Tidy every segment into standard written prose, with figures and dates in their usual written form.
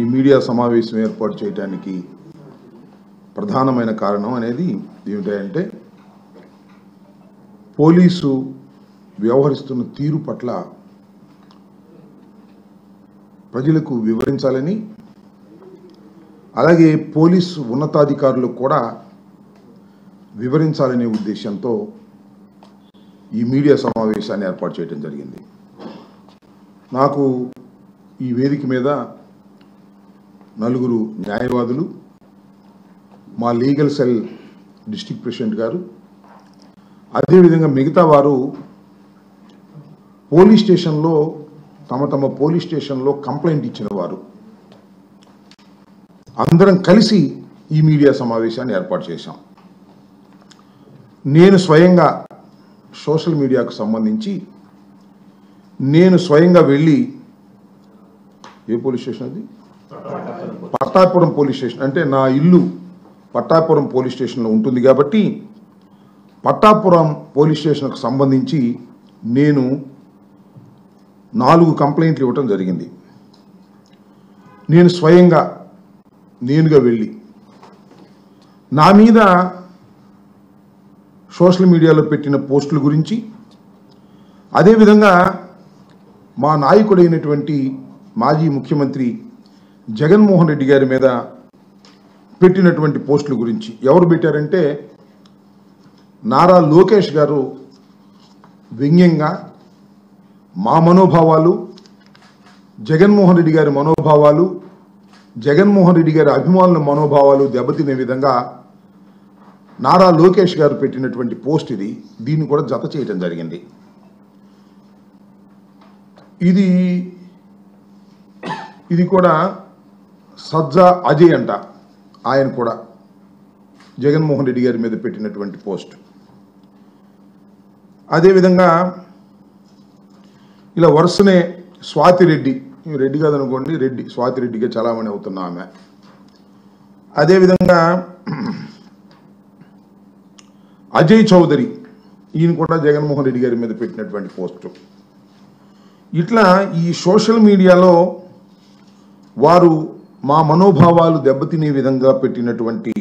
ఈ మీడియా సమావేశం ఏర్పాటు చేయడానికి ప్రధానమైన కారణం అనేది ఏమిటంటే పోలీసు వ్యవహరిస్తున్న తీరు పట్ల ప్రజలకు వివరించాలని, అలాగే పోలీసు ఉన్నతాధికారులకు కూడా వివరించాలనే ఉద్దేశంతో ఈ మీడియా సమావేశాన్ని ఏర్పాటు చేయడం జరిగింది. నాకు ఈ వేదిక మీద నలుగురు న్యాయవాదులు, మా లీగల్ సెల్ డిస్ట్రిక్ట్ ప్రెసిడెంట్ గారు, అదేవిధంగా మిగతా వారు పోలీస్ స్టేషన్లో తమ పోలీస్ స్టేషన్లో కంప్లైంట్ ఇచ్చిన వారు అందరం కలిసి ఈ మీడియా సమావేశాన్ని ఏర్పాటు చేశాం. నేను స్వయంగా సోషల్ మీడియాకు సంబంధించి నేను స్వయంగా వెళ్ళి, ఏ పోలీస్ స్టేషన్ అది? Pattapuram police station. అంటే నా ఇల్లు పట్టాపురం పోలీస్ స్టేషన్లో ఉంటుంది కాబట్టి పట్టాపురం పోలీస్ స్టేషన్కు సంబంధించి నేను 4 కంప్లైంట్లు ఇవ్వటం జరిగింది. నేను స్వయంగా నేనుగా వెళ్ళి నా మీద సోషల్ మీడియాలో పెట్టిన పోస్టుల గురించి, అదేవిధంగా మా నాయకుడైనటువంటి మాజీ ముఖ్యమంత్రి జగన్మోహన్ రెడ్డి గారి మీద పెట్టినటువంటి పోస్టుల గురించి. ఎవరు పెట్టారంటే నారా లోకేష్ గారు వ్యంగ్యంగా మా మనోభావాలు, జగన్మోహన్ రెడ్డి గారి మనోభావాలు, జగన్మోహన్ రెడ్డి గారి అభిమానుల మనోభావాలు దెబ్బతినే విధంగా నారా లోకేష్ గారు పెట్టినటువంటి పోస్ట్ ఇది. దీన్ని కూడా జత చేయడం జరిగింది. ఇది కూడా సజ్జా అజయ్ అంట, ఆయన కూడా జగన్మోహన్ రెడ్డి గారి మీద పెట్టినటువంటి పోస్ట్. అదేవిధంగా ఇలా వరుసనే స్వాతిరెడ్డి, రెడ్డి కాదనుకోండి, రెడ్డి స్వాతిరెడ్డిగా చలామణి అవుతున్న ఆమె. అదేవిధంగా అజయ్ చౌదరి, ఈయన కూడా జగన్మోహన్ రెడ్డి గారి మీద పెట్టినటువంటి పోస్టు. ఇట్లా ఈ సోషల్ మీడియాలో వారు మా మనోభావాలు దెబ్బతినే విధంగా పెట్టినటువంటి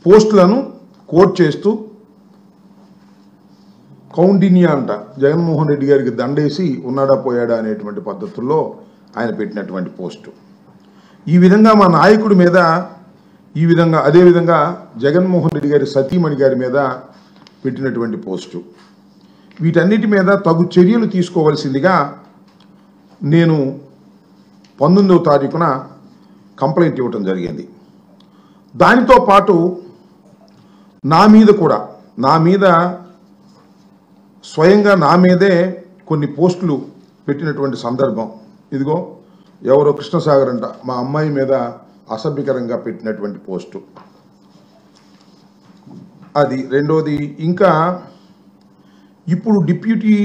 పోస్టులను కోట్ చేస్తూ కౌండిన్యా అంట, జగన్మోహన్ రెడ్డి గారికి దండేసి ఉన్నాడా పోయాడా అనేటువంటి పద్ధతుల్లో ఆయన పెట్టినటువంటి పోస్టు. ఈ విధంగా మా నాయకుడి మీద, ఈ విధంగా అదేవిధంగా జగన్మోహన్ రెడ్డి గారి సతీమణి గారి మీద పెట్టినటువంటి పోస్టు. వీటన్నిటి మీద తగు చర్యలు తీసుకోవాల్సిందిగా నేను 19వ తారీఖున కంప్లైంట్ ఇవ్వటం జరిగింది. దానితో పాటు నా మీద స్వయంగా నా మీదే కొన్ని పోస్టులు పెట్టినటువంటి సందర్భం. ఇదిగో ఎవరో కృష్ణసాగర్ అంట, మా అమ్మాయి మీద అసభ్యకరంగా పెట్టినటువంటి పోస్టు అది. రెండోది, ఇంకా ఇప్పుడు డిప్యూటీ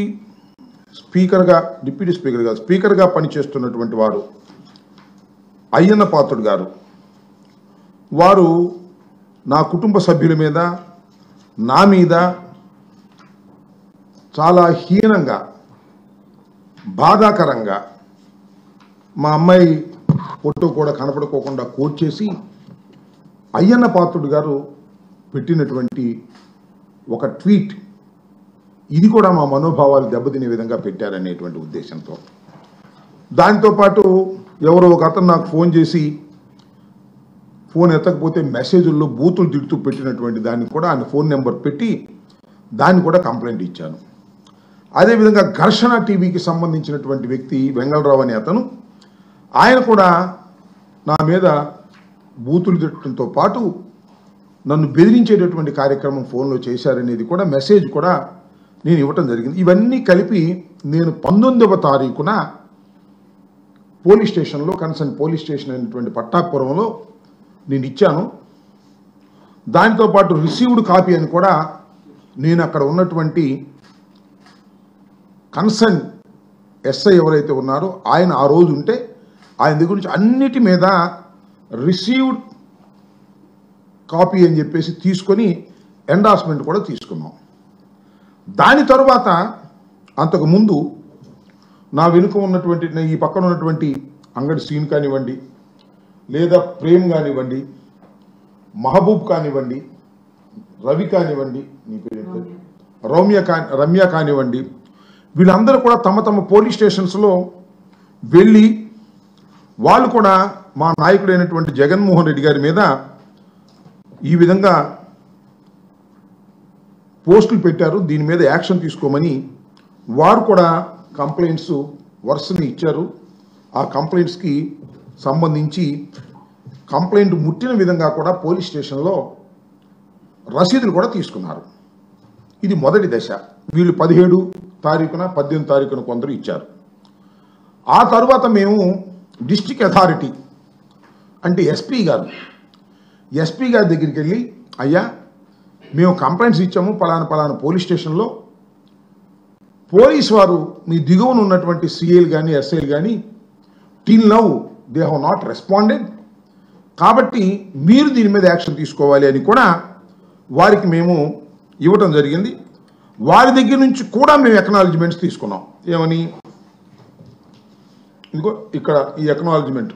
స్పీకర్గా పనిచేస్తున్నటువంటి వారు అయ్యన్న పాత్రుడు గారు, వారు నా కుటుంబ సభ్యుల మీద, నా మీద చాలా హీనంగా, బాధాకరంగా, మా అమ్మాయి ఫోటో కూడా కనపడుకోకుండా కోట్ చేసి అయ్యన్న పాత్రుడు గారు పెట్టినటువంటి ఒక ట్వీట్, ఇది కూడా మా మనోభావాలు దెబ్బతినే విధంగా పెట్టారనేటువంటి ఉద్దేశంతో. దాంతోపాటు ఎవరో ఒక అతను నాకు ఫోన్ చేసి, ఫోన్ ఎత్తకపోతే మెసేజ్ల్లో బూతులు తిడుతూ పెట్టినటువంటి దాన్ని కూడా ఆయన ఫోన్ నెంబర్ పెట్టి దాన్ని కూడా కంప్లైంట్ ఇచ్చాను. అదేవిధంగా ఘర్షణ టీవీకి సంబంధించినటువంటి వ్యక్తి వెంగళరావు అనే అతను, ఆయన కూడా నా మీద బూతులు తిట్టడంతో పాటు నన్ను బెదిరించేటటువంటి కార్యక్రమం ఫోన్లో చేశారనేది కూడా మెసేజ్ కూడా నేను ఇవ్వటం జరిగింది. ఇవన్నీ కలిపి నేను 19వ తారీఖున పోలీస్ స్టేషన్లో, కన్సర్న్ పోలీస్ స్టేషన్ అయినటువంటి పట్టాపురంలో నేను ఇచ్చాను. దానితో పాటు రిసీవ్డ్ కాపీ అని కూడా నేను అక్కడ ఉన్నటువంటి కన్సర్న్ ఎస్ఐ ఎవరైతే ఉన్నారో ఆయన ఆ రోజు ఉంటే ఆయన దగ్గర నుంచి అన్నిటి మీద రిసీవ్డ్ కాపీ అని చెప్పేసి తీసుకొని ఎండార్స్మెంట్ కూడా తీసుకున్నాం. దాని తర్వాత అంతకుముందు నా వెనుక ఉన్నటువంటి, ఈ పక్కన ఉన్నటువంటి అంగడి సీన్ కానివ్వండి, లేదా ప్రేమ్ కానివ్వండి, మహబూబ్ కానివ్వండి, రవి కానివ్వండి, నీ పేరు రమ్య కానివ్వండి, వీళ్ళందరూ కూడా తమ తమ పోలీస్ స్టేషన్స్లో వెళ్ళి వాళ్ళు కూడా మా నాయకుడైనటువంటి జగన్మోహన్ రెడ్డి గారి మీద ఈ విధంగా పోస్టులు పెట్టారు, దీని మీద యాక్షన్ తీసుకోమని వారు కూడా కంప్లైంట్స్ వరుసని ఇచ్చారు. ఆ కంప్లైంట్స్కి సంబంధించి కంప్లైంట్ ముట్టిన విధంగా కూడా పోలీస్ స్టేషన్లో రసీదులు కూడా తీసుకున్నారు. ఇది మొదటి దశ. వీళ్ళు 17 తారీఖున 18 తారీఖున కొందరు ఇచ్చారు. ఆ తర్వాత మేము డిస్ట్రిక్ట్ అథారిటీ అంటే ఎస్పీ గారి దగ్గరికి వెళ్ళి, అయ్యా మేము కంప్లైంట్స్ ఇచ్చాము పలానా పోలీస్ స్టేషన్లో, పోలీస్ వారు మీ దిగువన ఉన్నటువంటి సిఐలు కానీ ఎస్ఐలు కానీ till now they have not responded, కాబట్టి మీరు దీని మీద యాక్షన్ తీసుకోవాలి అని కూడా వారికి మేము ఇవ్వటం జరిగింది. వారి దగ్గర నుంచి కూడా మేము ఎక్నాలజ్మెంట్స్ తీసుకున్నాం. ఏమని, ఇంకో ఇక్కడ ఈ ఎక్నాలజ్మెంట్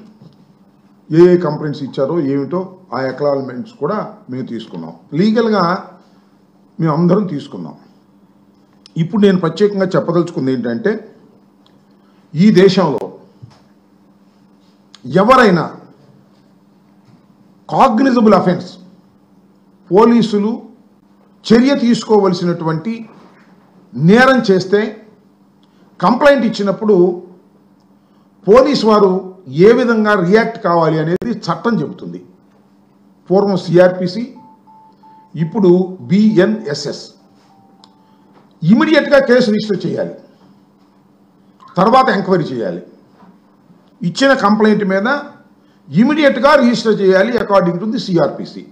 ఏ కంప్లైంట్స్ ఇచ్చారో ఏమిటో ఆ ఎక్నాలజ్మెంట్స్ కూడా మేము తీసుకున్నాం. లీగల్గా మేము అందరం తీసుకున్నాం. ఇప్పుడు నేను ప్రత్యేకంగా చెప్పదలుచుకుంది ఏంటంటే, ఈ దేశంలో ఎవరైనా కాగ్నిజబుల్ అఫెన్స్ పోలీసులు చర్య తీసుకోవలసినటువంటి నేరం చేస్తే కంప్లైంట్ ఇచ్చినప్పుడు పోలీసు వారు ఏ విధంగా రియాక్ట్ కావాలి అనేది చట్టం చెబుతుంది. పూర్వం సిఆర్పిసి, ఇప్పుడు బిఎన్ఎస్ఎస్. ఇమీడియట్గా కేసు రిజిస్టర్ చేయాలి, తర్వాత ఎంక్వైరీ చేయాలి. ఇచ్చిన కంప్లైంట్ మీద ఇమీడియట్గా రిజిస్టర్ చేయాలి అకార్డింగ్ టు ది సిఆర్పిసి.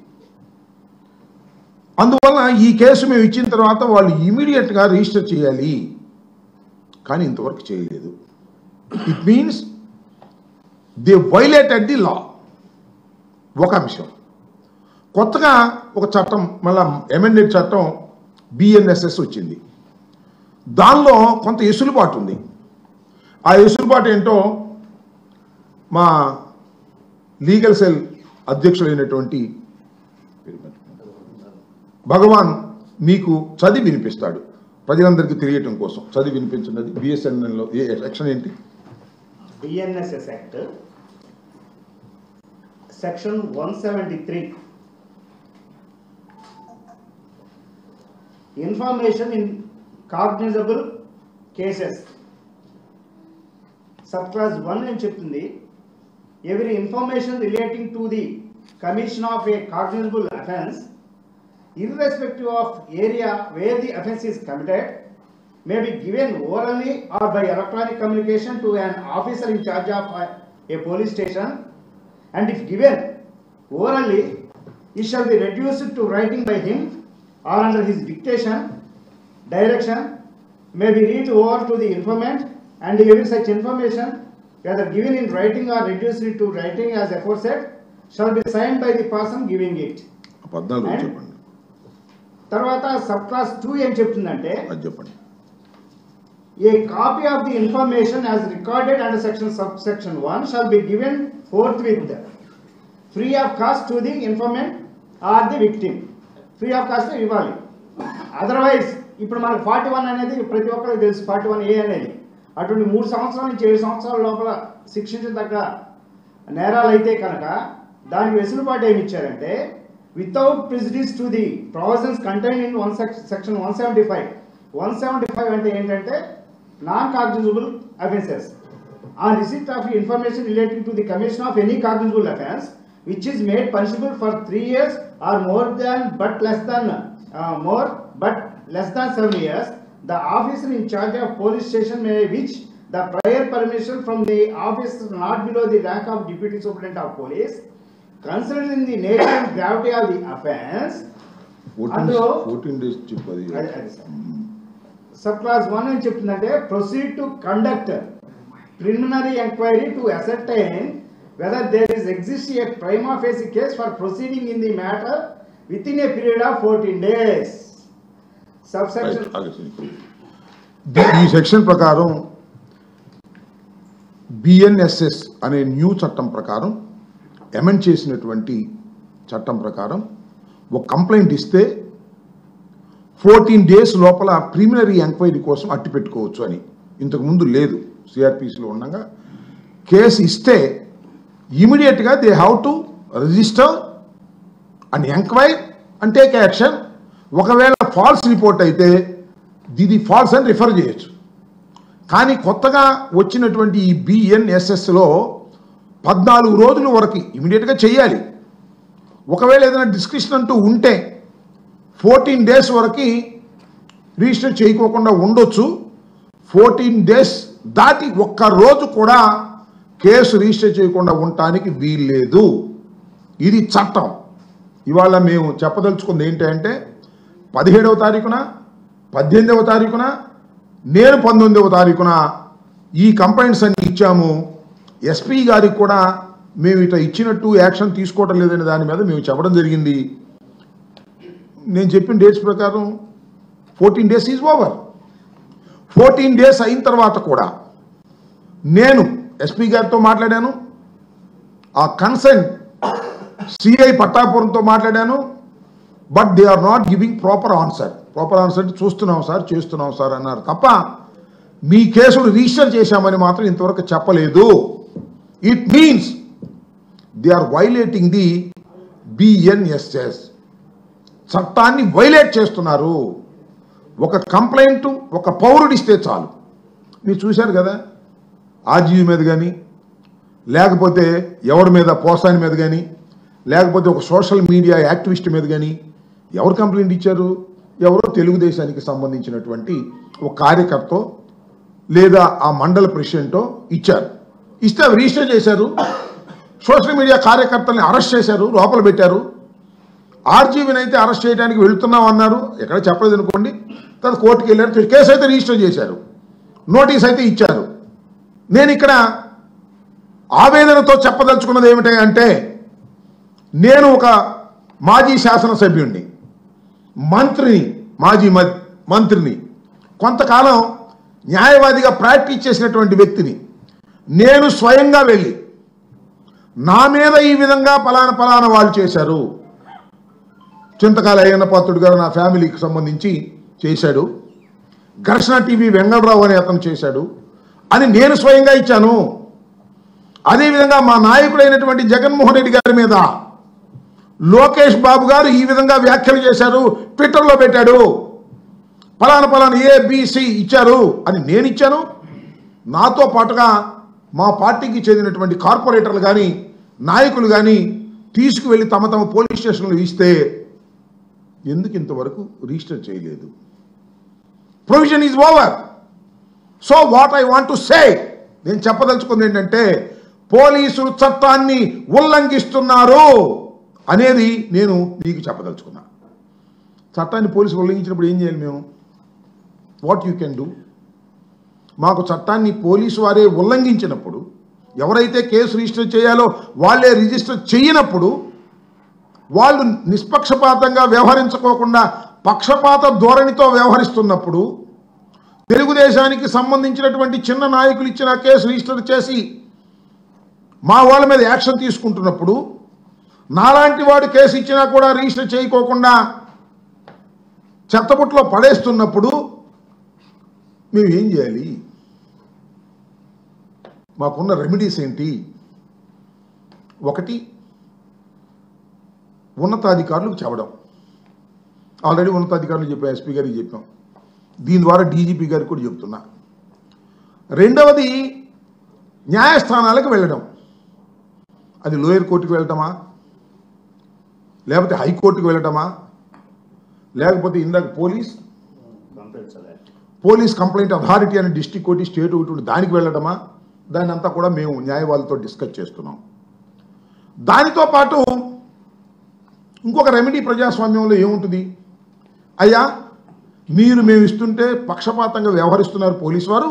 అందువల్ల ఈ కేసు మేము ఇచ్చిన తర్వాత వాళ్ళు ఇమీడియట్గా రిజిస్టర్ చేయాలి, కానీ ఇంతవరకు చేయలేదు. It means they violated the law. ఒక అంశం. కొత్తగా ఒక చట్టం, మళ్ళా అమెండెడ్ చట్టం బిఎన్ఎస్ఎస్ వచ్చింది. దానిలో కొంత ఎసులుబాటు ఉంది. ఆ ఎసులుబాటు ఏంటో మా లీగల్ సెల్ అధ్యక్షుడైనటువంటి భగవాన్ మీకు చదివి వినిపిస్తాడు, ప్రజలందరికీ తెలియటం కోసం చదివి వినిపించినది. బిఎస్ఎన్ఎల్లో ఏ సెక్షన్ ఏంటి? BNSS act section 173, information in cognisable cases. Sub class 1 ఏం చెప్తుంది, every information relating to the commission of a cognizable offence, irrespective of area where the offence is committed, may be given orally or by electronic communication to an officer in charge of a police station, and if given orally, it shall be reduced to writing by him or under his dictation, direction, may be read over to the informant, and every such information, whether given in writing or reduced to writing as aforesaid, shall be signed by the person giving it. తర్వాత sub class 2 ఏం చెప్తుందంటే, a copy of the information as recorded under subsection 1 shall be given forthwith free of cost to the informant or the victim. Free of cost ఇవ్వాలి. Otherwise ఇప్పుడు మనకు 41 అనేది ప్రతి ఒక్కరికి తెలుసు, 41A అనేది. అటువంటి 3 సంవత్సరాల నుంచి 7 సంవత్సరాల లోపల శిక్షించదగ్గ నేరాలు అయితే కనుక దానికి వెసులుబాటు ఏమి ఇచ్చారంటే, without prejudice to the provisions contained in section 175. 175 అంటే ఏంటంటే non cognisable offences. On receipt of information relating to the commission of any cognizable offence which is made punishable for 3 years or more but less than 7 years, the officer in charge of police station may which the prior permission from the officer not below the rank of deputy superintendent of police, considering the nature and gravity of the offence. 14 days చెప్పది. Sub class 1 ఏం చెప్తుందంటే, proceed to conduct preliminary inquiry to ascertain whether there exists a prima facie case for proceeding in the matter within a period of 14 days. Subsection ఈ section ప్రకారం BNSS అనే new చట్టం ప్రకారం amend చేసినటువంటి చట్టం ప్రకారం ఒక కంప్లైంట్ ఇస్తే 14 days లోపల ప్రిలిమినరీ ఎంక్వైరీ కోసం అట్టి పెట్టుకోవచ్చు అని. ఇంతకుముందు లేదు. సిఆర్పిసిలో ఉండగా కేసు ఇస్తే ఇమీడియట్గా they have to register and enquire and take action. ఒకవేళ ఫాల్స్ రిపోర్ట్ అయితే ఇది ఫాల్స్ అని రిఫర్ చేయొచ్చు. కానీ కొత్తగా వచ్చినటువంటి ఈ బిఎన్ఎస్ఎస్లో 14 రోజుల వరకు ఇమీడియట్గా చేయాలి. ఒకవేళ ఏదైనా డిస్క్రిప్షన్ అంటూ ఉంటే 14 days వరకు రిజిస్టర్ చేయకోకుండా ఉండొచ్చు. 14 days దాటి ఒక్క రోజు కూడా కేసు రిజిస్టర్ చేయకుండా ఉండటానికి వీల్లేదు. ఇది చట్టం. ఇవాళ మేము చెప్పదలుచుకుంది ఏంటంటే 17వ తారీఖున 18వ తారీఖున నేను 19వ తారీఖున ఈ కంప్లైంట్స్ అన్ని ఇచ్చాము. ఎస్పీ గారికి కూడా మేము ఇట్లా ఇచ్చినట్టు యాక్షన్ తీసుకోవటం లేదనే దాని మీద మేము చెప్పడం జరిగింది. నేను చెప్పిన డేట్స్ ప్రకారం 14 days ఈజ్ ఓవర్. 14 days అయిన తర్వాత కూడా నేను ఎస్పీ గారితో మాట్లాడాను, ఆ కన్సర్న్ సిఐ పట్టాపురంతో మాట్లాడాను. But they are not giving proper answer. Proper answer చూస్తున్నాం సార్, చేస్తున్నాం సార్ అన్నారు తప్ప మీ కేసును రిజిస్టర్ చేశామని మాత్రం ఇంతవరకు చెప్పలేదు. It means they are violating the BNSS. చట్టాన్ని వైలేట్ చేస్తున్నారు. ఒక కంప్లైంట్ ఒక పౌరుడు ఇస్తే చాలు. మీరు చూశారు కదా, ఆర్జీవీ మీద కానీ లేకపోతే ఎవరి మీద పోసాని మీద కానీ లేకపోతే ఒక సోషల్ మీడియా యాక్టివిస్ట్ మీద కానీ ఎవరు కంప్లైంట్ ఇచ్చారు? ఎవరో తెలుగుదేశానికి సంబంధించినటువంటి ఒక కార్యకర్త లేదా ఆ మండల ప్రెసిడెంటో ఇచ్చారు. ఇస్తే అవి రిజిస్టర్ చేశారు. సోషల్ మీడియా కార్యకర్తల్ని అరెస్ట్ చేశారు, లోపల పెట్టారు. ఆర్జీవీని అయితే అరెస్ట్ చేయడానికి వెళుతున్నాం అన్నారు, ఎక్కడ చెప్పలేదు అనుకోండి. తర్వాత కోర్టుకు వెళ్ళారు, కేసు అయితే రిజిస్టర్ చేశారు, నోటీస్ అయితే ఇచ్చారు. నేను ఇక్కడ ఆవేదనతో చెప్పదలుచుకున్నది ఏమిటి అంటే, నేను ఒక మాజీ శాసనసభ్యుడిని, మాజీ మంత్రిని, కొంతకాలం న్యాయవాదిగా ప్రాక్టీస్ చేసినటువంటి వ్యక్తిని. నేను స్వయంగా వెళ్ళి నా మీద ఈ విధంగా పలానా వాళ్ళు చేశారు, చింతకాల అయ్యన్న పాత్రుడు గారు నా ఫ్యామిలీకి సంబంధించి చేశాడు, ఘర్షణ టీవీ వెంగళరావు అనే అతను చేశాడు అని నేను స్వయంగా ఇచ్చాను. అదేవిధంగా మా నాయకుడైనటువంటి జగన్మోహన్ రెడ్డి గారి మీద లోకేష్ బాబు గారు ఈ విధంగా వ్యాఖ్యలు చేశారు, ట్విట్టర్లో పెట్టాడు, పలానా ఏబిసి ఇచ్చారు అని నేను ఇచ్చాను. నాతో పాటుగా మా పార్టీకి చెందినటువంటి కార్పొరేటర్లు కానీ నాయకులు కానీ తీసుకువెళ్ళి తమ పోలీస్ స్టేషన్లో ఇస్తే ఎందుకు ఇంతవరకు రిజిస్టర్ చేయలేదు? Provision is over. So what I want to say, నేను చెప్పదలుచుకుంది ఏంటంటే పోలీసులు చట్టాన్ని ఉల్లంఘిస్తున్నారు అనేది నేను మీకు చెప్పదలుచుకున్నా. చట్టాన్ని పోలీసులు ఉల్లంఘించినప్పుడు ఏం చేయాలి మేము? What you can do? మాకు చట్టాన్ని పోలీసు వారే ఉల్లంఘించినప్పుడు, ఎవరైతే కేసు రిజిస్టర్ చేయాలో వాళ్ళే రిజిస్టర్ చేయనప్పుడు, వాళ్ళు నిష్పక్షపాతంగా వ్యవహరించుకోకుండా పక్షపాత ధోరణితో వ్యవహరిస్తున్నప్పుడు, తెలుగుదేశానికి సంబంధించినటువంటి చిన్న నాయకులు ఇచ్చిన కేసు రిజిస్టర్ చేసి మా వాళ్ళ మీద యాక్షన్ తీసుకుంటున్నప్పుడు, నాలాంటి వాడు కేసు ఇచ్చినా కూడా రిజిస్టర్ చేయకోకుండా చెత్తబుట్లో పడేస్తున్నప్పుడు మేము ఏం చేయాలి? మాకున్న రెమెడీస్ ఏంటి? ఒకటి, ఉన్నతాధికారులకు చెప్పడం. ఆల్రెడీ ఉన్నతాధికారులు చెప్పాం, ఎస్పీ గారికి చెప్పాం, దీని ద్వారా డీజీపీ గారికి కూడా చెప్తున్నా. రెండవది, న్యాయస్థానాలకు వెళ్ళడం. అది లోయర్ కోర్టుకు వెళ్ళటమా, లేకపోతే హైకోర్టుకు వెళ్ళటమా, లేకపోతే ఇందాక పోలీస్ కంప్లైంట్ అథారిటీ అనే డిస్ట్రిక్ట్ కోర్టు స్టేట్ ఒకటి దానికి వెళ్ళటమా, దాన్ని అంతా కూడా మేము న్యాయవాదులతో డిస్కస్ చేస్తున్నాం. దానితో పాటు ఇంకొక రెమెడీ ప్రజాస్వామ్యంలో ఏముంటుంది? అయ్యా మేము ఇస్తుంటే పక్షపాతంగా వ్యవహరిస్తున్నారు పోలీసు వారు,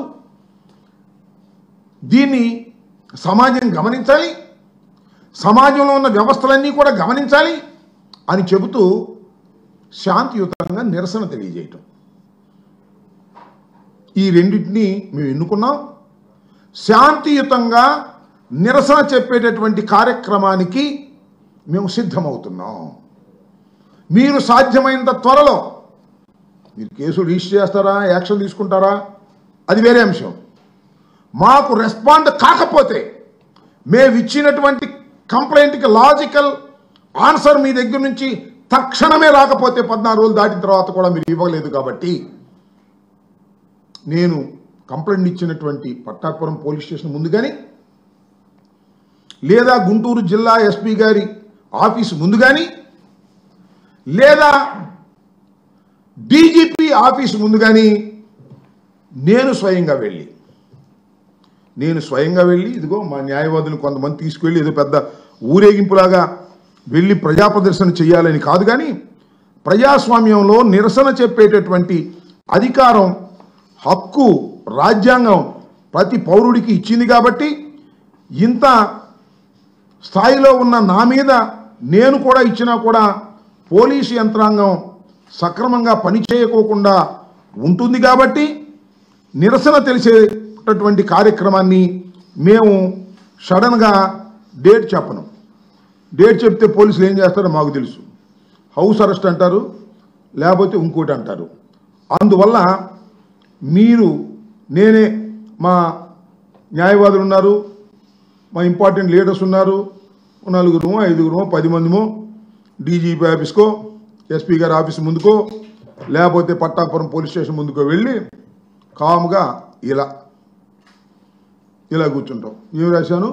దీన్ని సమాజం గమనించాలి, సమాజంలో ఉన్న వ్యవస్థలన్నీ కూడా గమనించాలి అని చెబుతూ శాంతియుతంగా నిరసన తెలియజేయటం. ఈ రెండింటినీ మేము ఎన్నుకున్నాం. శాంతియుతంగా నిరసన చెప్పేటటువంటి కార్యక్రమానికి మేము సిద్ధమవుతున్నాం. మీరు సాధ్యమైనంత త్వరలో మీరు కేసులు రిజిస్టర్ చేస్తారా, యాక్షన్ తీసుకుంటారా, అది వేరే అంశం. మాకు రెస్పాండ్ కాకపోతే మేము ఇచ్చినటువంటి కంప్లైంట్కి లాజికల్ ఆన్సర్ మీ దగ్గర నుంచి తక్షణమే రాకపోతే 14 రోజులు దాటిన తర్వాత కూడా మీరు ఇవ్వలేదు కాబట్టి నేను కంప్లైంట్ ఇచ్చినటువంటి పట్టాపురం పోలీస్ స్టేషన్ ముందు కానీ లేదా గుంటూరు జిల్లా ఎస్పీ గారి ఆఫీసు ముందు కానీ లేదా డీజీపీ ఆఫీసు ముందు కానీ నేను స్వయంగా వెళ్ళి ఇదిగో మా న్యాయవాదులు కొంతమంది తీసుకువెళ్ళి ఏదో పెద్ద ఊరేగింపులాగా వెళ్ళి ప్రజా ప్రదర్శన చేయాలని కాదు, కానీ ప్రజాస్వామ్యంలో నిరసన చెప్పేటటువంటి అధికారం, హక్కు రాజ్యాంగం ప్రతి పౌరుడికి ఇచ్చింది కాబట్టి ఇంత స్థాయిలో ఉన్న నా మీద నేను కూడా ఇచ్చినా కూడా పోలీసు యంత్రాంగం సక్రమంగా పనిచేయకోకుండా ఉంటుంది కాబట్టి నిరసన తెలిసేటటువంటి కార్యక్రమాన్ని మేము సడన్గా డేట్ చెప్పను. డేట్ చెప్తే పోలీసులు ఏం చేస్తారో మాకు తెలుసు. హౌస్ అరెస్ట్ అంటారు, లేకపోతే ఇంకోటి అంటారు. అందువల్ల నేనే మా న్యాయవాదులు ఉన్నారు, మా ఇంపార్టెంట్ లీడర్స్ ఉన్నారు, 4 5 10 మందిమో డీజీపీ ఆఫీస్కో ఎస్పీ గారి ఆఫీస్ ముందుకో లేకపోతే పట్టాపురం పోలీస్ స్టేషన్ ముందుకో వెళ్ళి కాముగా ఇలా కూర్చుంటాం. ఏం రాశాను?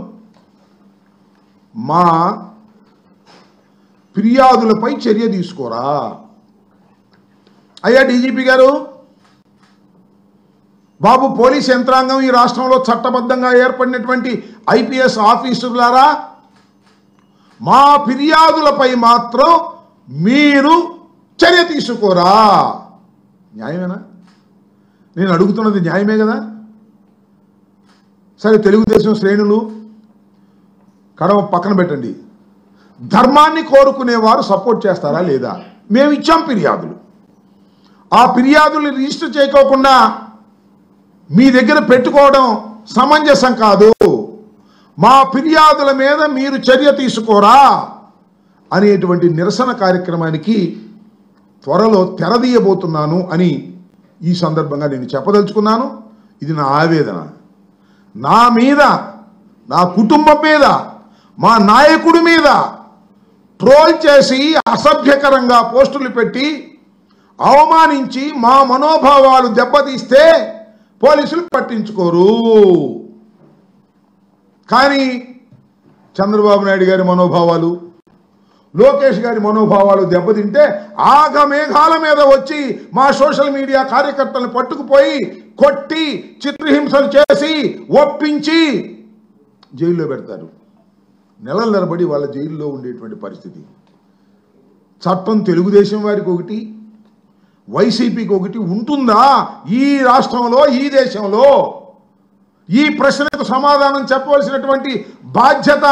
మా ఫిర్యాదులపై చర్య తీసుకోరా. అయ్యా డీజీపీ గారు, బాబు పోలీస్ యంత్రాంగం ఈ రాష్ట్రంలో చట్టబద్ధంగా ఏర్పడినటువంటి ఐపీఎస్ ఆఫీసర్లారా, మా ఫిర్యాదులపై మాత్రం మీరు చర్య తీసుకోరా. న్యాయమేనా? నేను అడుగుతున్నది న్యాయమే కదా? సరే, తెలుగుదేశం శ్రేణులు కడవ పక్కన పెట్టండి, ధర్మాన్ని కోరుకునేవారు సపోర్ట్ చేస్తారా లేదా? మేము ఇచ్చాం ఫిర్యాదులు. ఆ ఫిర్యాదులు రిజిస్టర్ చేయకోకుండా మీ దగ్గర పెట్టుకోవడం సమంజసం కాదు. మా ఫిర్యాదుల మీద మీరు చర్య తీసుకోరా అనేటువంటి నిరసన కార్యక్రమానికి త్వరలో తెరదీయబోతున్నాను అని ఈ సందర్భంగా నేను చెప్పదలుచుకున్నాను. ఇది నా ఆవేదన. నా మీద, నా కుటుంబం మీద, మా నాయకుడి మీద ట్రోల్ చేసి అసభ్యకరంగా పోస్టులు పెట్టి అవమానించి మా మనోభావాలు దెబ్బతీస్తే పోలీసులు పట్టించుకోరు. కానీ చంద్రబాబు నాయుడు గారి మనోభావాలు, లోకేష్ గారి మనోభావాలు దెబ్బతింటే ఆగమేఘాల మీద వచ్చి మా సోషల్ మీడియా కార్యకర్తలను పట్టుకుపోయి కొట్టి చిత్రహింసలు చేసి ఒప్పించి జైల్లో పెడతారు. నెలల తరబడి వాళ్ళ జైల్లో ఉండేటువంటి పరిస్థితి. చట్టం తెలుగుదేశం వారికి ఒకటి, వైసీపీకి ఒకటి ఉంటుందా ఈ రాష్ట్రంలో, ఈ దేశంలో? ఈ ప్రశ్నకు సమాధానం చెప్పవలసినటువంటి బాధ్యత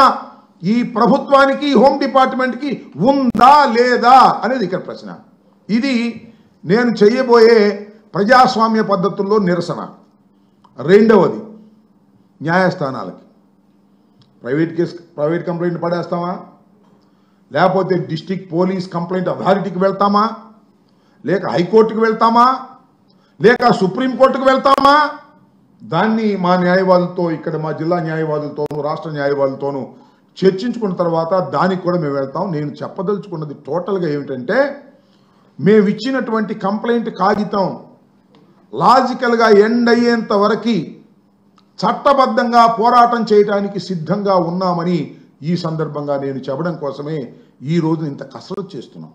ఈ ప్రభుత్వానికి, హోమ్ డిపార్ట్మెంట్కి ఉందా లేదా అనేది ఇక్కడ ప్రశ్న. ఇది నేను చేయబోయే ప్రజాస్వామ్య పద్ధతుల్లో నిరసన. రెండవది, న్యాయస్థానాలకి ప్రైవేట్ కంప్లైంట్ పడేస్తామా, లేకపోతే డిస్ట్రిక్ట్ పోలీస్ కంప్లైంట్ అథారిటీకి వెళ్తామా, లేక హైకోర్టుకు వెళ్తామా, లేక సుప్రీంకోర్టుకు వెళ్తామా? దాన్ని మా న్యాయవాదులతో, ఇక్కడ మా జిల్లా న్యాయవాదులతోనూ రాష్ట్ర న్యాయవాదులతోనూ చర్చించుకున్న తర్వాత దానికి కూడా మేము వెళ్తాం. నేను చెప్పదలుచుకున్నది టోటల్గా ఏమిటంటే, మేము ఇచ్చినటువంటి కంప్లైంట్ కాగితం లాజికల్గా ఎండ్ అయ్యేంత వరకు చట్టబద్ధంగా పోరాటం చేయడానికి సిద్ధంగా ఉన్నామని ఈ సందర్భంగా నేను చెప్పడం కోసమే ఈరోజు ఇంత కసరత్తు చేస్తున్నాం.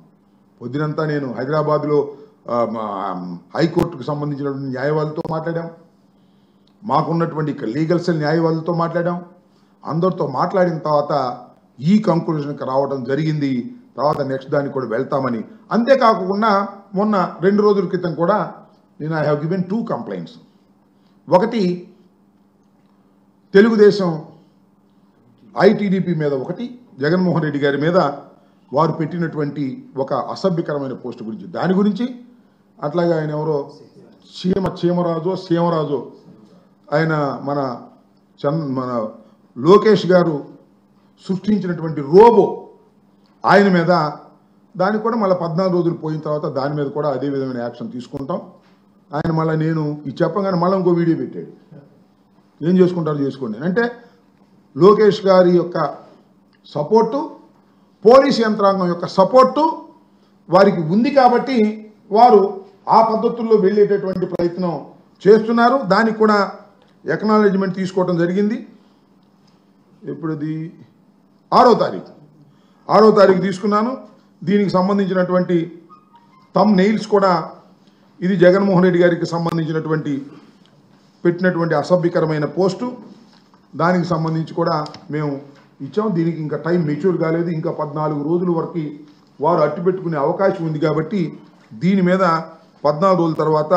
పొద్దునంతా నేను హైదరాబాద్లో హైకోర్టుకు సంబంధించినటువంటి న్యాయవాదులతో మాట్లాడాం, మాకున్నటువంటి లీగల్ సెల్ న్యాయవాదులతో మాట్లాడాం. అందరితో మాట్లాడిన తర్వాత ఈ కంక్లూజన్కి రావడం జరిగింది. తర్వాత నెక్స్ట్ దానికి కూడా వెళ్తామని. అంతేకాకుండా మొన్న 2 రోజుల క్రితం కూడా నేను ఐ హ్యావ్ గివెన్ 2 కంప్లైంట్స్. ఒకటి తెలుగుదేశం ఐటీడీపీ మీద, ఒకటి జగన్మోహన్ రెడ్డి గారి మీద వారు పెట్టినటువంటి ఒక అసభ్యకరమైన పోస్ట్ గురించి, దాని గురించి. అట్లాగే ఆయన ఎవరో సీమరాజో ఆయన మన లోకేష్ గారు సృష్టించినటువంటి రోబో ఆయన మీద దానికి కూడా మళ్ళీ 14 రోజులు పోయిన తర్వాత దాని మీద కూడా అదే విధమైన యాక్షన్ తీసుకుంటాం. ఆయన మళ్ళీ నేను ఇది చెప్పగానే మళ్ళీ ఇంకో వీడియో పెట్టాడు. ఏం చేసుకుంటారో చేసుకోండి అంటే లోకేష్ గారి యొక్క సపోర్టు, పోలీస్ యంత్రాంగం యొక్క సపోర్టు వారికి ఉంది కాబట్టి వారు ఆ పద్ధతుల్లో వెళ్ళేటటువంటి ప్రయత్నం చేస్తున్నారు. దానికి కూడా ఎక్నాలెడ్జ్మెంట్ తీసుకోవడం జరిగింది. ఎప్పుడుది 6వ తారీఖు తీసుకున్నాను. దీనికి సంబంధించినటువంటి థంబ్ నెయిల్స్ కూడా ఇది జగన్మోహన్ రెడ్డి గారికి సంబంధించినటువంటి పెట్టినటువంటి అసభ్యకరమైన పోస్టు, దానికి సంబంధించి కూడా మేము ఇచ్చాం. దీనికి ఇంకా టైం మెచ్యూర్ కాలేదు, ఇంకా 14 రోజుల వరకు వారు అట్టు పెట్టుకునే అవకాశం ఉంది కాబట్టి దీని మీద 14 రోజుల తర్వాత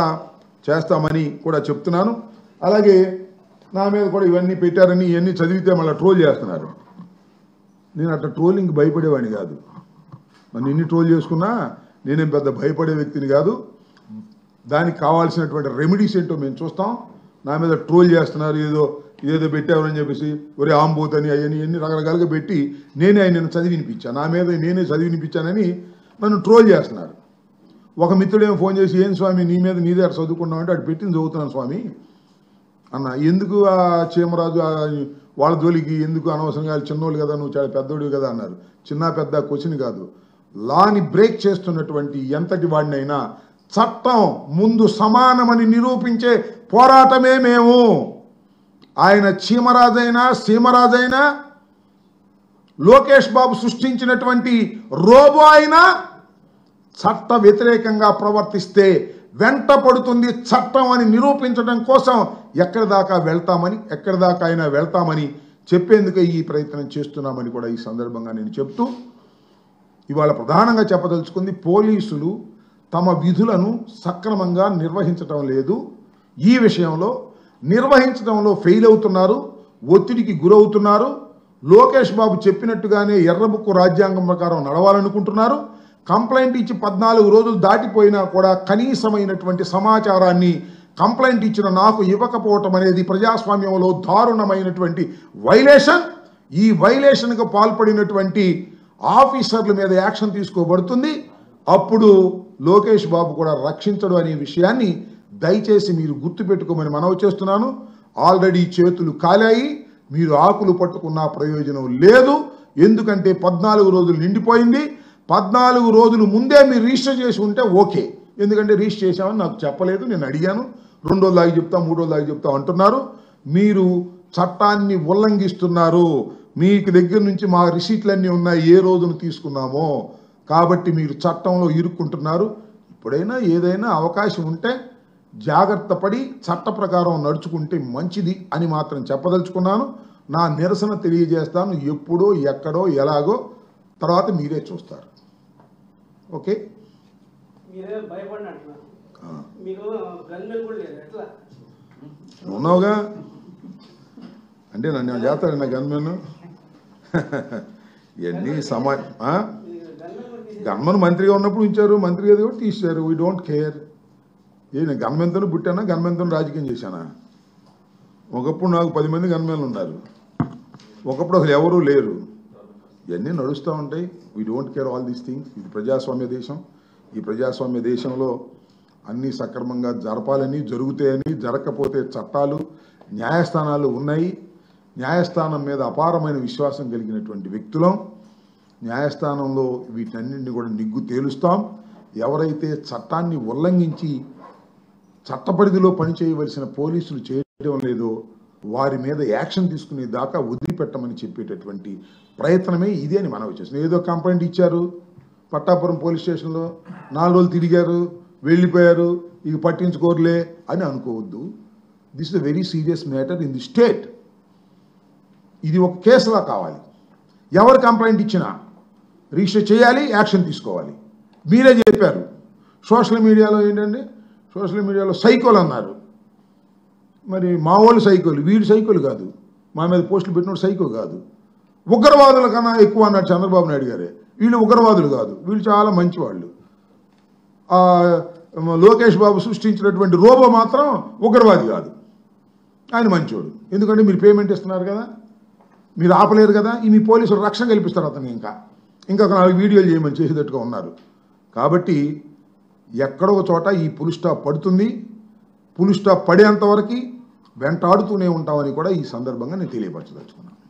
చేస్తామని కూడా చెప్తున్నాను. అలాగే నా మీద కూడా ఇవన్నీ పెట్టారని ఇవన్నీ చదివితే మళ్ళీ ట్రోల్ చేస్తున్నారు. నేను అట్లా ట్రోలింగ్ భయపడేవాడిని కాదు. నన్ను ఎన్ని ట్రోల్ చేసుకున్నా నేనేం పెద్ద భయపడే వ్యక్తిని కాదు. దానికి కావాల్సినటువంటి రెమెడీస్ ఏంటో మేము చూస్తాం. నా మీద ట్రోల్ చేస్తున్నారు, ఏదో పెట్టామని చెప్పేసి ఒరే ఆంబోతని అవన్నీ ఎన్ని రకరకాలుగా పెట్టి ఆయనను చదివి వినిపించాను. నా మీద నేనే చదివి వినిపించానని నన్ను ట్రోల్ చేస్తున్నారు. ఒక మిత్రుడేమో ఫోన్ చేసి ఏం స్వామి నీ మీద నీదే అటు చదువుకున్నామంటే అటు పెట్టింది చదువుతున్నాను స్వామి అన్న. ఎందుకు ఆ చీమరాజు వాళ్ళ జోలికి ఎందుకు అనవసరంగా చిన్నోళ్ళు కదా, నువ్వు చాలా పెద్దోడివి కదా అన్నారు. చిన్న పెద్ద క్వశ్చన్ కాదు. లాని బ్రేక్ చేస్తున్నటువంటి ఎంతటి వాడినైనా చట్టం ముందు సమానమని నిరూపించే పోరాటమే మేము. ఆయన చీమరాజైనా సీమరాజైనా లోకేష్ బాబు సృష్టించినటువంటి రోబో అయినా చట్ట వ్యతిరేకంగా ప్రవర్తిస్తే వెంట పడుతుంది చట్టం అని నిరూపించడం కోసం ఎక్కడి దాకా అయినా వెళ్తామని చెప్పేందుకే ఈ ప్రయత్నం చేస్తున్నామని కూడా ఈ సందర్భంగా నేను చెప్తూ ఇవాళ ప్రధానంగా చెప్పదలుచుకుంది పోలీసులు తమ విధులను సక్రమంగా నిర్వహించటం లేదు. ఈ విషయంలో నిర్వహించడంలో ఫెయిల్ అవుతున్నారు, ఒత్తిడికి గురవుతున్నారు. లోకేష్ బాబు చెప్పినట్టుగానే ఎర్రబుక్కు రాజ్యాంగం ప్రకారం నడవాలనుకుంటున్నారు. కంప్లైంట్ ఇచ్చి 14 రోజులు దాటిపోయినా కూడా కనీసమైనటువంటి సమాచారాన్ని కంప్లైంట్ ఇచ్చిన నాకు ఇవ్వకపోవటం అనేది ప్రజాస్వామ్యంలో దారుణమైనటువంటి వైలేషన్. ఈ వైలేషన్కు పాల్పడినటువంటి ఆఫీసర్ల మీద యాక్షన్ తీసుకోబడుతుంది. అప్పుడు లోకేష్ బాబు కూడా రక్షించడు అనే విషయాన్ని దయచేసి మీరు గుర్తుపెట్టుకోమని మనవి చేస్తున్నాను. ఆల్రెడీ చేతులు కాలాయి, మీరు ఆకులు పట్టుకున్న ప్రయోజనం లేదు. ఎందుకంటే 14 రోజులు నిండిపోయింది. 14 రోజులు ముందే మీరు రిజిస్టర్ చేసి ఉంటే ఓకే. ఎందుకంటే రిజిస్టర్ చేశామని నాకు చెప్పలేదు, నేను అడిగాను. 2 రోజులు ఆగి చెప్తా, 3 రోజులు ఆగి చెప్తా అంటున్నారు. మీరు చట్టాన్ని ఉల్లంఘిస్తున్నారు. మీకు దగ్గర నుంచి మా రిసీట్లన్నీ ఉన్నాయి, ఏ రోజును తీసుకున్నామో. కాబట్టి మీరు చట్టంలో ఇరుక్కుంటున్నారు. ఇప్పుడైనా ఏదైనా అవకాశం ఉంటే జాగ్రత్త పడి చట్ట ప్రకారం నడుచుకుంటే మంచిది అని మాత్రం చెప్పదలుచుకున్నాను. నా నిరసన తెలియజేస్తాను. ఎప్పుడో ఎక్కడో ఎలాగో తర్వాత మీరే చూస్తారు. ఓకే, ఉన్నావుగా అంటే నన్ను చేస్తాడు నా గన్మెన్ ఇవన్నీ గన్మెన్ మంత్రిగా ఉన్నప్పుడు ఉంచారు, మంత్రి గారు కూడా తీశారు. We don't care. నేను గన్మెన్తో పుట్టానా, గన్మెన్తో రాజకీయం చేశానా? ఒకప్పుడు నాకు 10 మంది గన్మెన్లు ఉన్నారు, ఒకప్పుడు అసలు ఎవరూ లేరు. ఇవన్నీ నడుస్తూ ఉంటాయి. We don't care all these things. ఇది ప్రజాస్వామ్య దేశం. ఈ ప్రజాస్వామ్య దేశంలో అన్నీ సక్రమంగా జరపాలని, జరుగుతాయని, జరగకపోతే చట్టాలు, న్యాయస్థానాలు ఉన్నాయి. న్యాయస్థానం మీద అపారమైన విశ్వాసం కలిగినటువంటి వ్యక్తులం. న్యాయస్థానంలో వీటన్నింటినీ కూడా నిగ్గు తేలుస్తాం. ఎవరైతే చట్టాన్ని ఉల్లంఘించి చట్టపరిధిలో పనిచేయవలసిన పోలీసులు చేయడం లేదో వారి మీద యాక్షన్ తీసుకునే దాకా వదిలిపెట్టమని చెప్పేటటువంటి ప్రయత్నమే ఇది అని మనవి చేస్తున్నాం. ఏదో కంప్లైంట్ ఇచ్చారు పట్టాపురం పోలీస్ స్టేషన్లో, 4 రోజులు తిరిగారు, వెళ్ళిపోయారు, ఇక పట్టించుకోరులే అని అనుకోవద్దు. This is a very serious matter in the state. ఇది ఒక కేసులా కావాలి. ఎవరు కంప్లైంట్ ఇచ్చినా రిజిస్టర్ చేయాలి, యాక్షన్ తీసుకోవాలి. మీరే చెప్పారు. సోషల్ మీడియాలో ఏంటండి, సోషల్ మీడియాలో సైకోలు అన్నారు. మరి మా వాళ్ళు సైకోలు, వీడు సైకోలు కాదు. మా మీద పోస్టులు పెట్టినప్పుడు సైకో కాదు. ఉగ్రవాదుల కన్నా ఎక్కువ అన్నాడు చంద్రబాబు నాయుడు గారే. వీళ్ళు ఉగ్రవాదులు కాదు, వీళ్ళు చాలా మంచివాళ్ళు. లోకేష్ బాబు సృష్టించినటువంటి రోబో మాత్రం ఉగ్రవాది కాదు, ఆయన మంచివాడు. ఎందుకంటే మీరు పేమెంట్ ఇస్తున్నారు కదా, మీరు ఆపలేరు కదా, ఈ మీ పోలీసులు రక్షణ కల్పిస్తారు అతను. ఇంకా 4 వీడియోలు చేయమని చేసేటట్టుగా ఉన్నారు. కాబట్టి ఎక్కడో చోట ఈ పుల్ స్టాప్ పడుతుంది. పుల్ స్టాప్ పడేంతవరకు వెంటాడుతూనే ఉంటామని కూడా ఈ సందర్భంగా నేను తెలియపరచదలుచుకున్నాను.